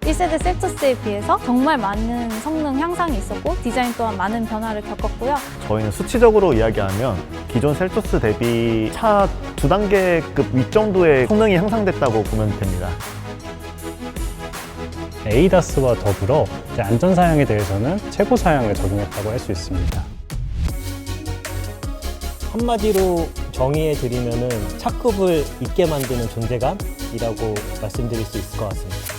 1세대 셀토스에 비해서 정말 많은 성능 향상이 있었고 디자인 또한 많은 변화를 겪었고요. 저희는 수치적으로 이야기하면 기존 셀토스 대비 차 2단계급 윗정도의 성능이 향상됐다고 보면 됩니다. ADAS와 더불어 안전 사양에 대해서는 최고 사양을 적용했다고 할 수 있습니다. 한마디로 정의해 드리면은 차급을 있게 만드는 존재감이라고 말씀드릴 수 있을 것 같습니다.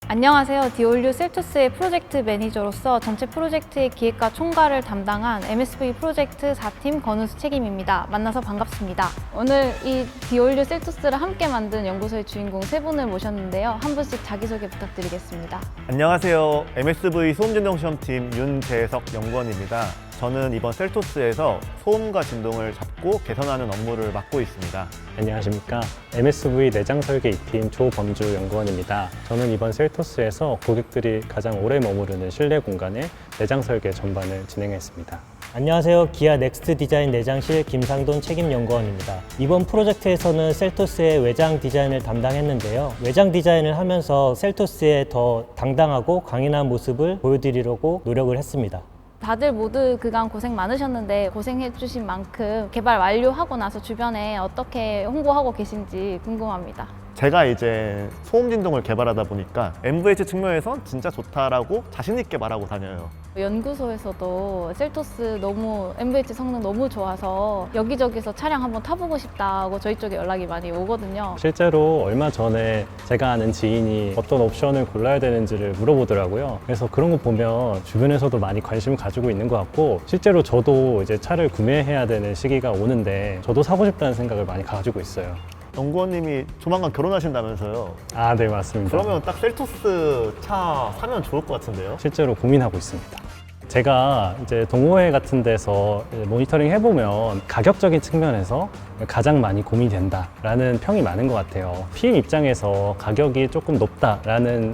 안녕하세요. 디올류 셀토스의 프로젝트 매니저로서 전체 프로젝트의 기획과 총괄을 담당한 MSV 프로젝트 4팀 권우수 책임입니다. 만나서 반갑습니다. 오늘 이 디올류 셀토스를 함께 만든 연구소의 주인공 세 분을 모셨는데요. 한 분씩 자기소개 부탁드리겠습니다. 안녕하세요. MSV 소음진동시험팀 윤재석 연구원입니다. 저는 이번 셀토스에서 소음과 진동을 잡고 개선하는 업무를 맡고 있습니다. 안녕하십니까. MSV 내장 설계 2팀 조범주 연구원입니다. 저는 이번 셀토스에서 고객들이 가장 오래 머무르는 실내 공간의 내장 설계 전반을 진행했습니다. 안녕하세요. 기아 넥스트 디자인 내장실 김상돈 책임연구원입니다. 이번 프로젝트에서는 셀토스의 외장 디자인을 담당했는데요. 외장 디자인을 하면서 셀토스의 더 당당하고 강인한 모습을 보여드리려고 노력을 했습니다. 다들 모두 그간 고생 많으셨는데 고생해주신 만큼 개발 완료하고 나서 주변에 어떻게 홍보하고 계신지 궁금합니다. 제가 이제 소음 진동을 개발하다 보니까 MVH 측면에선 진짜 좋다라고 자신 있게 말하고 다녀요. 연구소에서도 셀토스 너무 MVH 성능 너무 좋아서 여기저기서 차량 한번 타보고 싶다고 저희 쪽에 연락이 많이 오거든요. 실제로 얼마 전에 제가 아는 지인이 어떤 옵션을 골라야 되는지를 물어보더라고요. 그래서 그런 거 보면 주변에서도 많이 관심을 가지고 있는 것 같고, 실제로 저도 이제 차를 구매해야 되는 시기가 오는데 저도 사고 싶다는 생각을 많이 가지고 있어요. 연구원님이 조만간 결혼하신다면서요. 아, 네, 맞습니다. 그러면 딱 셀토스 차 사면 좋을 것 같은데요? 실제로 고민하고 있습니다. 제가 이제 동호회 같은 데서 모니터링 해보면 가격적인 측면에서 가장 많이 고민이 된다라는 평이 많은 것 같아요. PM 입장에서 가격이 조금 높다라는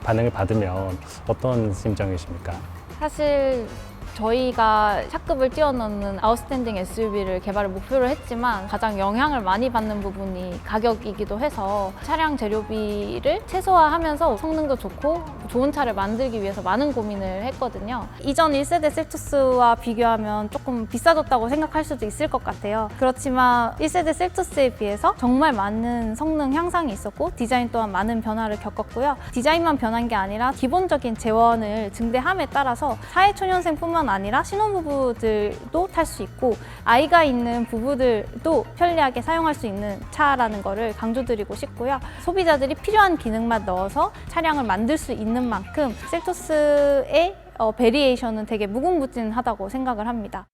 반응을 받으면 어떤 심정이십니까? 사실 저희가 차급을 뛰어넘는 아웃스탠딩 SUV를 개발을 목표로 했지만 가장 영향을 많이 받는 부분이 가격이기도 해서 차량 재료비를 최소화하면서 성능도 좋고 좋은 차를 만들기 위해서 많은 고민을 했거든요. 이전 1세대 셀토스와 비교하면 조금 비싸졌다고 생각할 수도 있을 것 같아요. 그렇지만 1세대 셀토스에 비해서 정말 많은 성능 향상이 있었고 디자인 또한 많은 변화를 겪었고요. 디자인만 변한 게 아니라 기본적인 재원을 증대함에 따라서 사회초년생뿐만 아니라 신혼부부들도 탈 수 있고 아이가 있는 부부들도 편리하게 사용할 수 있는 차라는 거를 강조드리고 싶고요. 소비자들이 필요한 기능만 넣어서 차량을 만들 수 있는 만큼 셀토스의 베리에이션은 되게 무궁무진하다고 생각을 합니다.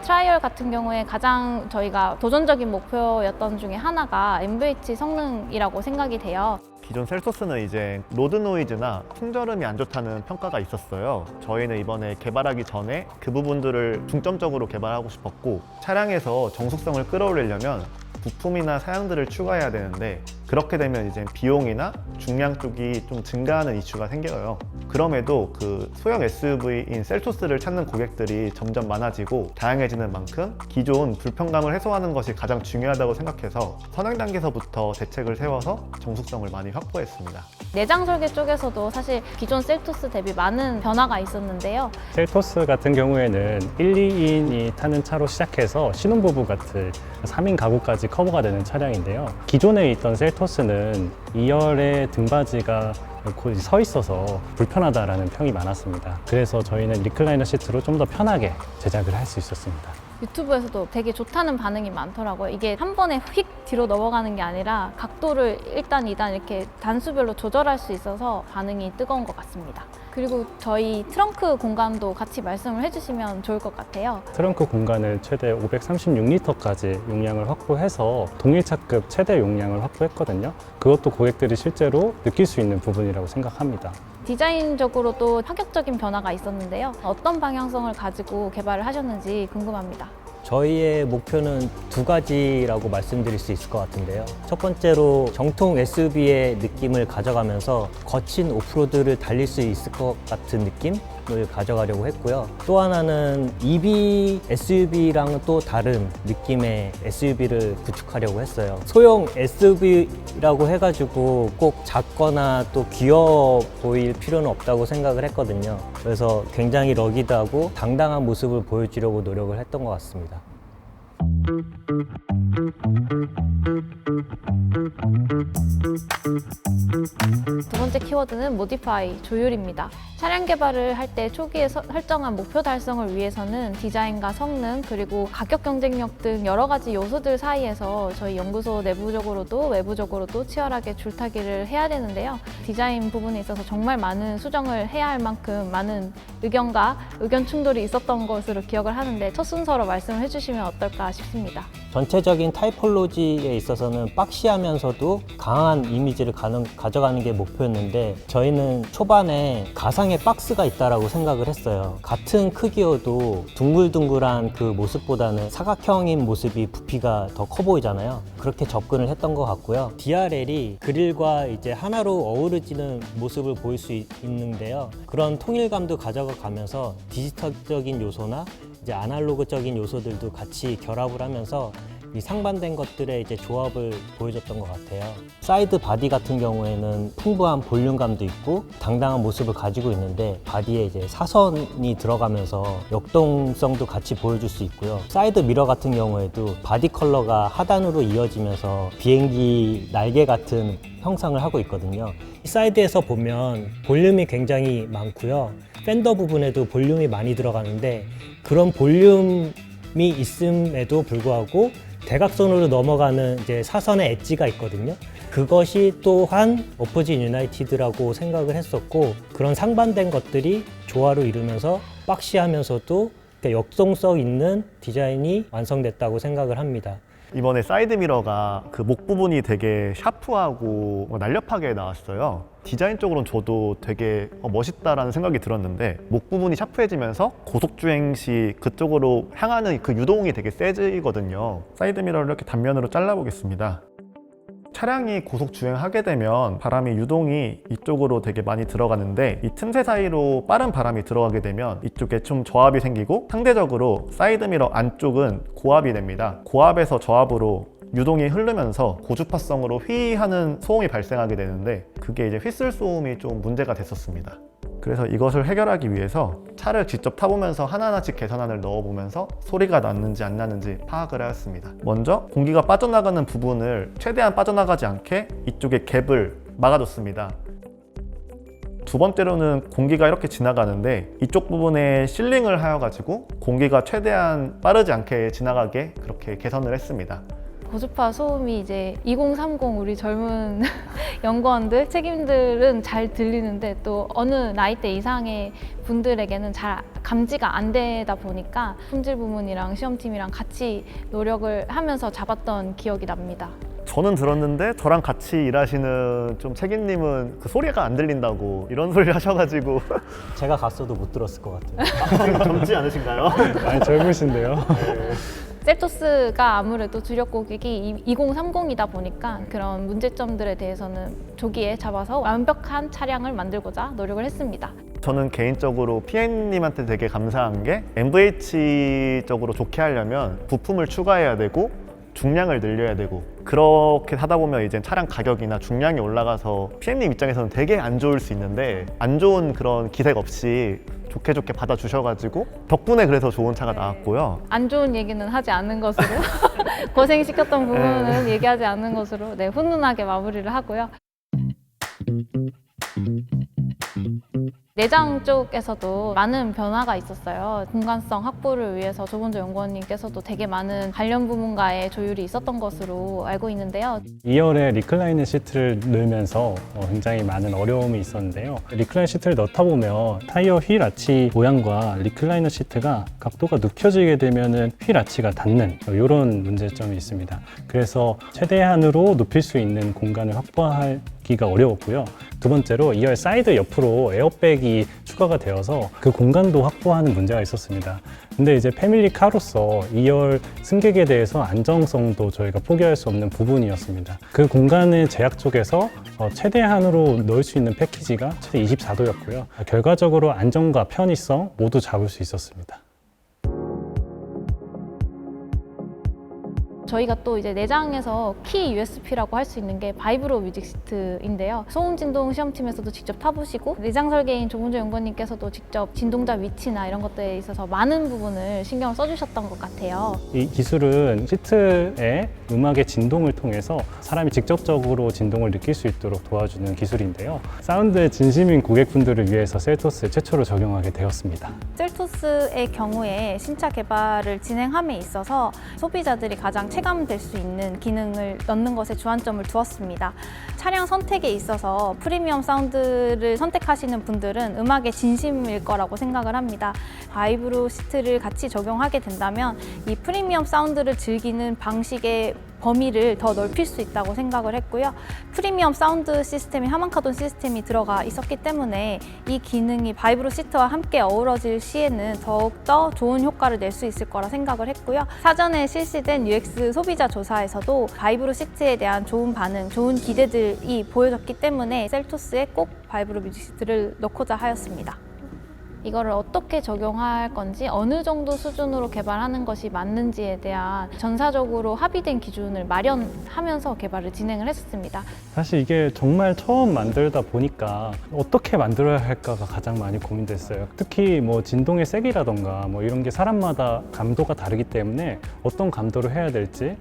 트라이얼 같은 경우에 가장 저희가 도전적인 목표였던 중에 하나가 MVH 성능이라고 생각이 돼요. 기존 셀토스는 이제 로드 노이즈나 풍절음이 안 좋다는 평가가 있었어요. 저희는 이번에 개발하기 전에 그 부분들을 중점적으로 개발하고 싶었고, 차량에서 정숙성을 끌어올리려면 부품이나 사양들을 추가해야 되는데 그렇게 되면 이제 비용이나 중량 쪽이 좀 증가하는 이슈가 생겨요. 그럼에도 그 소형 SUV인 셀토스를 찾는 고객들이 점점 많아지고 다양해지는 만큼 기존 불편감을 해소하는 것이 가장 중요하다고 생각해서 선행 단계에서부터 대책을 세워서 정숙성을 많이 확보했습니다. 내장 설계 쪽에서도 사실 기존 셀토스 대비 많은 변화가 있었는데요. 셀토스 같은 경우에는 1, 2인이 타는 차로 시작해서 신혼부부 같은 3인 가구까지 커버가 되는 차량인데요. 기존에 있던 셀토스는 2열의 등받이가 거의 서 있어서 불편하다라는 평이 많았습니다. 그래서 저희는 리클라이너 시트로 좀 더 편하게 제작을 할 수 있었습니다. 유튜브에서도 되게 좋다는 반응이 많더라고요. 이게 한 번에 휙 뒤로 넘어가는 게 아니라 각도를 1단, 2단 이렇게 단수별로 조절할 수 있어서 반응이 뜨거운 것 같습니다. 그리고 저희 트렁크 공간도 같이 말씀을 해주시면 좋을 것 같아요. 트렁크 공간을 최대 536리터까지 용량을 확보해서 동일차급 최대 용량을 확보했거든요. 그것도 고객들이 실제로 느낄 수 있는 부분이라고 생각합니다. 디자인적으로도 파격적인 변화가 있었는데요. 어떤 방향성을 가지고 개발을 하셨는지 궁금합니다. 저희의 목표는 두 가지라고 말씀드릴 수 있을 것 같은데요. 첫 번째로 정통 SUV의 느낌을 가져가면서 거친 오프로드를 달릴 수 있을 것 같은 느낌? 가져가려고 했고요. 또 하나는 EV SUV랑은 또 다른 느낌의 SUV를 구축하려고 했어요. 소형 SUV라고 해가지고 꼭 작거나 또 귀여워 보일 필요는 없다고 생각을 했거든요. 그래서 굉장히 러기드하고 당당한 모습을 보여주려고 노력을 했던 것 같습니다. 두 번째 키워드는 모디파이, 조율입니다. 차량 개발을 할 때 초기에 설정한 목표 달성을 위해서는 디자인과 성능, 그리고 가격 경쟁력 등 여러 가지 요소들 사이에서 저희 연구소 내부적으로도 외부적으로도 치열하게 줄타기를 해야 되는데요. 디자인 부분에 있어서 정말 많은 수정을 해야 할 만큼 많은 의견과 의견 충돌이 있었던 것으로 기억을 하는데 첫 순서로 말씀을 해주시면 어떨까 싶습니다. 전체적인 타이폴로지에 있어서는 박시하면서도 강한 이미지를 가져가는 게 목표였는데 저희는 초반에 가상의 박스가 있다라고 생각을 했어요. 같은 크기여도 둥글둥글한 그 모습보다는 사각형인 모습이 부피가 더 커 보이잖아요. 그렇게 접근을 했던 것 같고요. DRL이 그릴과 이제 하나로 어우러지는 모습을 보일 수 있는데요. 그런 통일감도 가져가면서 디지털적인 요소나 이제 아날로그적인 요소들도 같이 결합을 하면서 이 상반된 것들의 이제 조합을 보여줬던 것 같아요. 사이드 바디 같은 경우에는 풍부한 볼륨감도 있고 당당한 모습을 가지고 있는데 바디에 이제 사선이 들어가면서 역동성도 같이 보여줄 수 있고요. 사이드 미러 같은 경우에도 바디 컬러가 하단으로 이어지면서 비행기 날개 같은 형상을 하고 있거든요. 이 사이드에서 보면 볼륨이 굉장히 많고요. 팬더 부분에도 볼륨이 많이 들어가는데 그런 볼륨이 있음에도 불구하고 대각선으로 넘어가는 이제 사선의 엣지가 있거든요. 그것이 또한 어포진 유나이티드라고 생각을 했었고 그런 상반된 것들이 조화를 이루면서 박시하면서도 역동성 있는 디자인이 완성됐다고 생각을 합니다. 이번에 사이드미러가 그 목 부분이 되게 샤프하고 날렵하게 나왔어요. 디자인적으로는 저도 되게 멋있다라는 생각이 들었는데 목 부분이 샤프해지면서 고속주행 시 그쪽으로 향하는 그 유동이 되게 세지거든요. 사이드미러를 이렇게 단면으로 잘라보겠습니다. 차량이 고속 주행하게 되면 바람이 유동이 이쪽으로 되게 많이 들어가는데 이 틈새 사이로 빠른 바람이 들어가게 되면 이쪽에 좀 저압이 생기고 상대적으로 사이드미러 안쪽은 고압이 됩니다. 고압에서 저압으로 유동이 흐르면서 고주파성으로 휘하는 소음이 발생하게 되는데 그게 이제 휘슬 소음이 좀 문제가 됐었습니다. 그래서 이것을 해결하기 위해서 차를 직접 타보면서 하나하나씩 계산안을 넣어보면서 소리가 났는지 안 나는지 파악을 하였습니다. 먼저 공기가 빠져나가는 부분을 최대한 빠져나가지 않게 이쪽에 갭을 막아줬습니다. 두 번째로는 공기가 이렇게 지나가는데 이쪽 부분에 실링을 하여가지고 공기가 최대한 빠르지 않게 지나가게 그렇게 개선을 했습니다. 고주파 소음이 이제 2030 우리 젊은 연구원들, 책임들은 잘 들리는데 또 어느 나이대 이상의 분들에게는 잘 감지가 안 되다 보니까 품질 부문이랑 시험팀이랑 같이 노력을 하면서 잡았던 기억이 납니다. 저는 들었는데 저랑 같이 일하시는 좀 책임님은 그 소리가 안 들린다고 이런 소리를 하셔가지고 제가 갔어도 못 들었을 것 같아요. 젊지 않으신가요? 많이 젊으신데요. 셀토스가 아무래도 주력 고객이 2030이다 보니까 그런 문제점들에 대해서는 조기에 잡아서 완벽한 차량을 만들고자 노력을 했습니다. 저는 개인적으로 PM님한테 되게 감사한 게 MVH적으로 좋게 하려면 부품을 추가해야 되고 중량을 늘려야 되고 그렇게 하다 보면 이제 차량 가격이나 중량이 올라가서 PM님 입장에서는 되게 안 좋을 수 있는데 안 좋은 그런 기색 없이 좋게 받아주셔가지고 덕분에 그래서 좋은 차가 나왔고요. 안 좋은 얘기는 하지 않는 것으로 고생시켰던 부분은 얘기하지 않는 것으로 훈훈하게 마무리를 하고요. 내장 쪽에서도 많은 변화가 있었어요. 공간성 확보를 위해서 조본조 연구원님께서도 되게 많은 관련 부문과의 조율이 있었던 것으로 알고 있는데요. 2열에 리클라이너 시트를 넣으면서 굉장히 많은 어려움이 있었는데요. 리클라이너 시트를 넣다 보면 타이어 휠 아치 모양과 리클라이너 시트가 각도가 눕혀지게 되면 휠 아치가 닿는 이런 문제점이 있습니다. 그래서 최대한으로 눕힐 수 있는 공간을 확보할 넣기가 어려웠고요. 두 번째로 2열 사이드 옆으로 에어백이 추가가 되어서 그 공간도 확보하는 문제가 있었습니다. 근데 이제 패밀리카로서 2열 승객에 대해서 안정성도 저희가 포기할 수 없는 부분이었습니다. 그 공간의 제약 쪽에서 최대한으로 넣을 수 있는 패키지가 최대 24도였고요. 결과적으로 안정과 편의성 모두 잡을 수 있었습니다. 저희가 또 이제 내장에서 키 USP라고 할 수 있는 게 바이브로 뮤직 시트인데요. 소음 진동 시험팀에서도 직접 타보시고 내장 설계인 조문조 연구원님께서도 직접 진동자 위치나 이런 것들에 있어서 많은 부분을 신경을 써주셨던 것 같아요. 이 기술은 시트의 음악의 진동을 통해서 사람이 직접적으로 진동을 느낄 수 있도록 도와주는 기술인데요. 사운드에 진심인 고객분들을 위해서 셀토스 최초로 적용하게 되었습니다. 셀토스의 경우에 신차 개발을 진행함에 있어서 소비자들이 가장 체감될 수 있는 기능을 넣는 것에 주안점을 두었습니다. 차량 선택에 있어서 프리미엄 사운드를 선택하시는 분들은 음악의 진심일 거라고 생각을 합니다. 바이브로 시트를 같이 적용하게 된다면 이 프리미엄 사운드를 즐기는 방식의 범위를 더 넓힐 수 있다고 생각을 했고요. 프리미엄 사운드 시스템이 하만카돈 시스템이 들어가 있었기 때문에 이 기능이 바이브로 시트와 함께 어우러질 시에는 더욱더 좋은 효과를 낼 수 있을 거라 생각을 했고요. 사전에 실시된 UX 소비자 조사에서도 바이브로 시트에 대한 좋은 반응, 좋은 기대들이 보여졌기 때문에 셀토스에 꼭 바이브로 뮤직 시트를 넣고자 하였습니다. 이거를 어떻게 적용할 건지 어느 정도 수준으로 개발하는 것이 맞는지에 대한 전사적으로 합의된 기준을 마련하면서 개발을 진행을 했습니다. 사실 이게 정말 처음 만들다 보니까 어떻게 만들어야 할까가 가장 많이 고민됐어요. 특히 뭐 진동의 세기라던가 뭐 이런 게 사람마다 감도가 다르기 때문에 어떤 감도를 해야 될지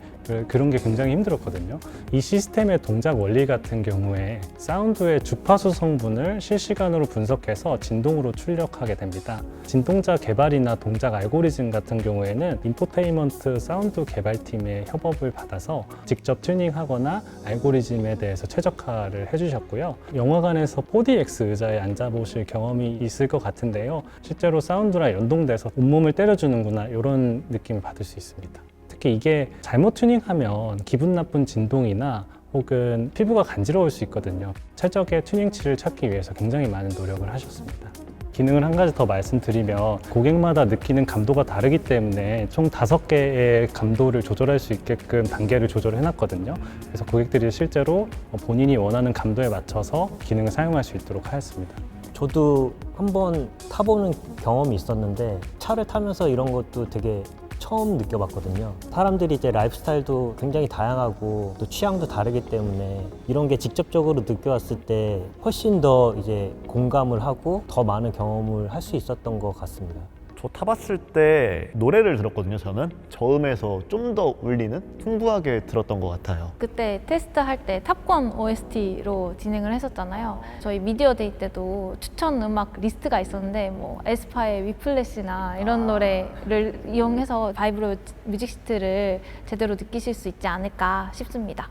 그런 게 굉장히 힘들었거든요. 이 시스템의 동작 원리 같은 경우에 사운드의 주파수 성분을 실시간으로 분석해서 진동으로 출력하게 됩니다. 진동자 개발이나 동작 알고리즘 같은 경우에는 인포테인먼트 사운드 개발팀의 협업을 받아서 직접 튜닝하거나 알고리즘에 대해서 최적화를 해주셨고요. 영화관에서 4DX 의자에 앉아보실 경험이 있을 것 같은데요. 실제로 사운드랑 연동돼서 온몸을 때려주는구나 이런 느낌을 받을 수 있습니다. 특히 이게 잘못 튜닝하면 기분 나쁜 진동이나 혹은 피부가 간지러울 수 있거든요. 최적의 튜닝치를 찾기 위해서 굉장히 많은 노력을 하셨습니다. 기능을 한 가지 더 말씀드리면 고객마다 느끼는 감도가 다르기 때문에 총 5개의 감도를 조절할 수 있게끔 단계를 조절해 놨거든요. 그래서 고객들이 실제로 본인이 원하는 감도에 맞춰서 기능을 사용할 수 있도록 하였습니다. 저도 한번 타보는 경험이 있었는데 차를 타면서 이런 것도 되게 처음 느껴봤거든요. 사람들이 이제 라이프스타일도 굉장히 다양하고 또 취향도 다르기 때문에 이런 게 직접적으로 느껴왔을 때 훨씬 더 이제 공감을 하고 더 많은 경험을 할 수 있었던 것 같습니다. 저 타봤을 때 노래를 들었거든요. 저는 저음에서 좀 더 울리는 풍부하게 들었던 것 같아요. 그때 테스트할 때 탑건 OST로 진행을 했었잖아요. 저희 미디어 데이 때도 추천 음악 리스트가 있었는데 뭐 에스파의 위플래시나 이런 노래를 이용해서 바이브로 뮤직 시트를 제대로 느끼실 수 있지 않을까 싶습니다.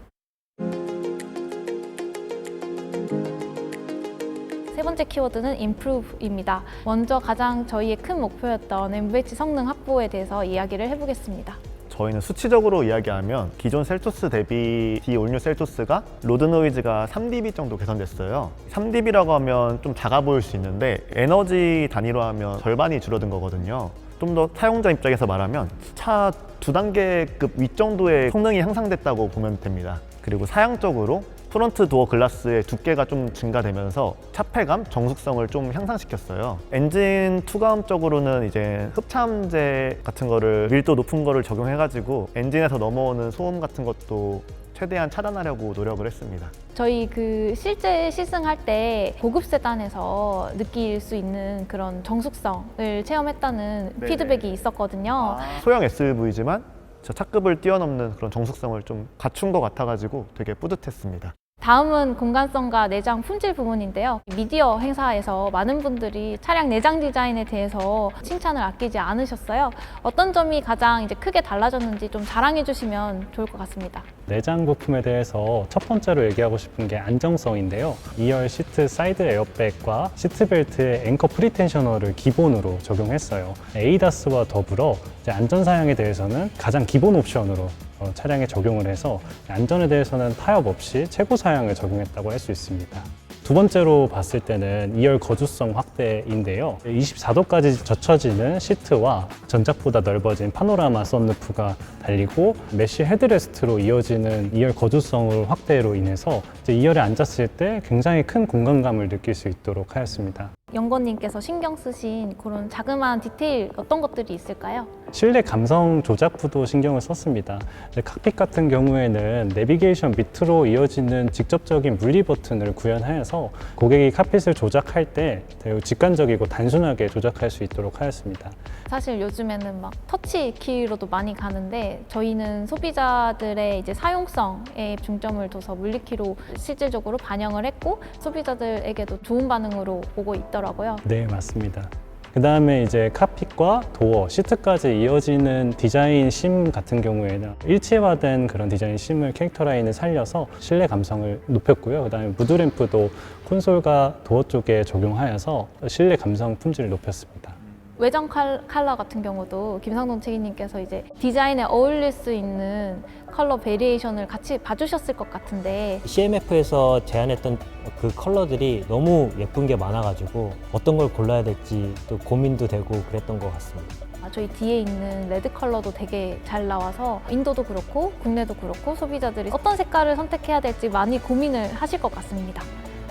세 번째 키워드는 Improve입니다. 먼저 가장 저희의 큰 목표였던 MVH 성능 확보에 대해서 이야기를 해보겠습니다. 저희는 수치적으로 이야기하면 기존 셀토스 대비 올뉴 셀토스가 로드 노이즈가 3dB 정도 개선됐어요. 3dB라고 하면 좀 작아 보일 수 있는데 에너지 단위로 하면 절반이 줄어든 거거든요. 좀 더 사용자 입장에서 말하면 차 2단계급 윗정도의 성능이 향상됐다고 보면 됩니다. 그리고 사양적으로 프론트 도어 글라스의 두께가 좀 증가되면서 차폐감, 정숙성을 좀 향상시켰어요. 엔진 투과음적으로는 이제 흡참제 같은 거를 밀도 높은 거를 적용해가지고 엔진에서 넘어오는 소음 같은 것도 최대한 차단하려고 노력을 했습니다. 저희 실제 시승할 때 고급 세단에서 느낄 수 있는 그런 정숙성을 체험했다는 네네. 피드백이 있었거든요. 소형 SUV지만 저 차급을 뛰어넘는 그런 정숙성을 좀 갖춘 것 같아가지고 되게 뿌듯했습니다. 다음은 공간성과 내장 품질 부분인데요. 미디어 행사에서 많은 분들이 차량 내장 디자인에 대해서 칭찬을 아끼지 않으셨어요. 어떤 점이 가장 이제 크게 달라졌는지 좀 자랑해 주시면 좋을 것 같습니다. 내장 부품에 대해서 첫 번째로 얘기하고 싶은 게 안정성인데요. 2열 시트 사이드 에어백과 시트벨트의 앵커 프리텐셔너를 기본으로 적용했어요. ADAS와 더불어 이제 안전사양에 대해서는 가장 기본 옵션으로 차량에 적용을 해서 안전에 대해서는 타협 없이 최고 사양을 적용했다고 할 수 있습니다. 두 번째로 봤을 때는 2열 거주성 확대인데요. 24도까지 젖혀지는 시트와 전작보다 넓어진 파노라마 썬루프가 달리고 메쉬 헤드레스트로 이어지는 2열 거주성 확대로 인해서 이제 2열에 앉았을 때 굉장히 큰 공간감을 느낄 수 있도록 하였습니다. 연건님께서 신경 쓰신 그런 자그마한 디테일 어떤 것들이 있을까요? 실내 감성 조작부도 신경을 썼습니다. 이제 칵핏 같은 경우에는 내비게이션 밑으로 이어지는 직접적인 분리 버튼을 구현하여서 고객이 칵핏을 조작할 때 매우 직관적이고 단순하게 조작할 수 있도록 하였습니다. 사실 요즘에는 막 터치 키로도 많이 가는데 저희는 소비자들의 이제 사용성에 중점을 둬서 물리키로 실질적으로 반영을 했고 소비자들에게도 좋은 반응으로 오고 있더라고요. 네, 맞습니다. 그 다음에 이제 칵핏과 도어, 시트까지 이어지는 디자인 심 같은 경우에는 일체화된 그런 디자인 심을 캐릭터 라인을 살려서 실내 감성을 높였고요. 그 다음에 무드램프도 콘솔과 도어 쪽에 적용하여서 실내 감성 품질을 높였습니다. 외장 컬러 같은 경우도 김상돈 책임님께서 이제 디자인에 어울릴 수 있는 컬러 베리에이션을 같이 봐주셨을 것 같은데 CMF에서 제안했던 그 컬러들이 너무 예쁜 게 많아가지고 어떤 걸 골라야 될지 또 고민도 되고 그랬던 것 같습니다. 저희 뒤에 있는 레드 컬러도 되게 잘 나와서 인도도 그렇고 국내도 그렇고 소비자들이 어떤 색깔을 선택해야 될지 많이 고민을 하실 것 같습니다.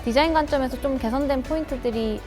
디자인 관점에서 좀 개선된 포인트들이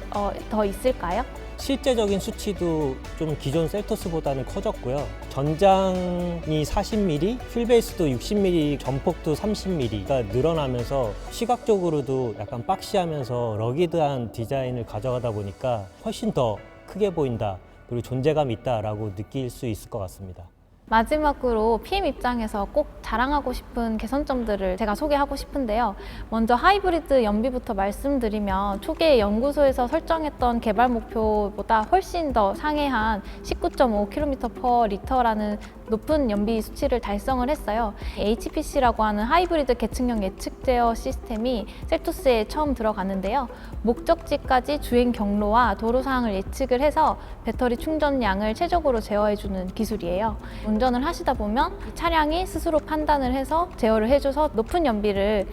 더 있을까요? 실제적인 수치도 좀 기존 셀토스보다는 커졌고요. 전장이 40mm, 휠베이스도 60mm, 전폭도 30mm가 늘어나면서 시각적으로도 약간 박시하면서 러기드한 디자인을 가져가다 보니까 훨씬 더 크게 보인다, 그리고 존재감이 있다라고 느낄 수 있을 것 같습니다. 마지막으로 PM 입장에서 꼭 자랑하고 싶은 개선점들을 제가 소개하고 싶은데요. 먼저 하이브리드 연비부터 말씀드리면 초기에 연구소에서 설정했던 개발 목표보다 훨씬 더 상회한 19.5km/L라는 높은 연비 수치를 달성을 했어요. HPC라고 하는 하이브리드 계층형 예측 제어 시스템이 셀토스에 처음 들어갔는데요. 목적지까지 주행 경로와 도로 상황을 예측을 해서 배터리 충전량을 최적으로 제어해주는 기술이에요. 운전을 하시다 보면 차량이 스스로 판단을 해서 제어를 해줘서 높은 연비를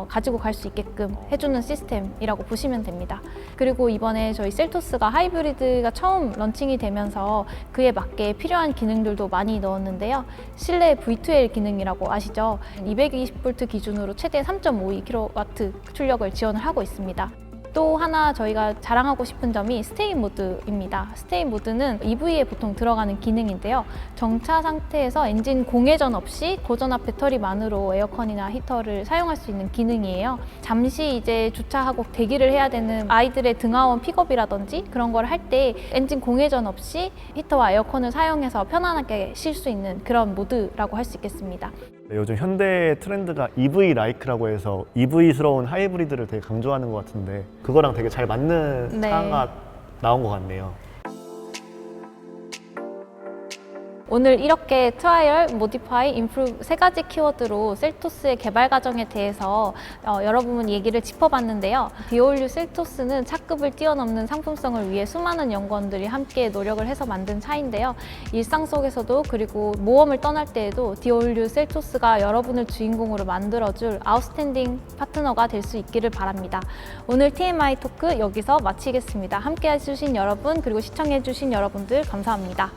가지고 갈 수 있게끔 해주는 시스템이라고 보시면 됩니다. 그리고 이번에 저희 셀토스가 하이브리드가 처음 런칭이 되면서 그에 맞게 필요한 기능들도 많이 넣었는데요. 실내 V2L 기능이라고 아시죠? 220V 기준으로 최대 3.52kW 출력을 지원을 하고 있습니다. 또 하나 저희가 자랑하고 싶은 점이 스테이 모드입니다. 스테이 모드는 EV에 보통 들어가는 기능인데요. 정차 상태에서 엔진 공회전 없이 고전압 배터리만으로 에어컨이나 히터를 사용할 수 있는 기능이에요. 잠시 이제 주차하고 대기를 해야 되는 아이들의 등하원 픽업이라든지 그런 걸 할 때 엔진 공회전 없이 히터와 에어컨을 사용해서 편안하게 쉴 수 있는 그런 모드라고 할 수 있겠습니다. 네, 요즘 현대의 트렌드가 EV 라이크라고 해서 EV스러운 하이브리드를 되게 강조하는 것 같은데 그거랑 되게 잘 맞는 네. 차가 나온 것 같네요. 오늘 이렇게 트라이얼, 모디파이, 임프루브 세 가지 키워드로 셀토스의 개발 과정에 대해서 여러분 얘기를 짚어봤는데요. 디올류 셀토스는 차급을 뛰어넘는 상품성을 위해 수많은 연구원들이 함께 노력을 해서 만든 차인데요. 일상 속에서도 그리고 모험을 떠날 때에도 디올류 셀토스가 여러분을 주인공으로 만들어줄 아웃스탠딩 파트너가 될 수 있기를 바랍니다. 오늘 TMI 토크 여기서 마치겠습니다. 함께 해주신 여러분 그리고 시청해주신 여러분들 감사합니다.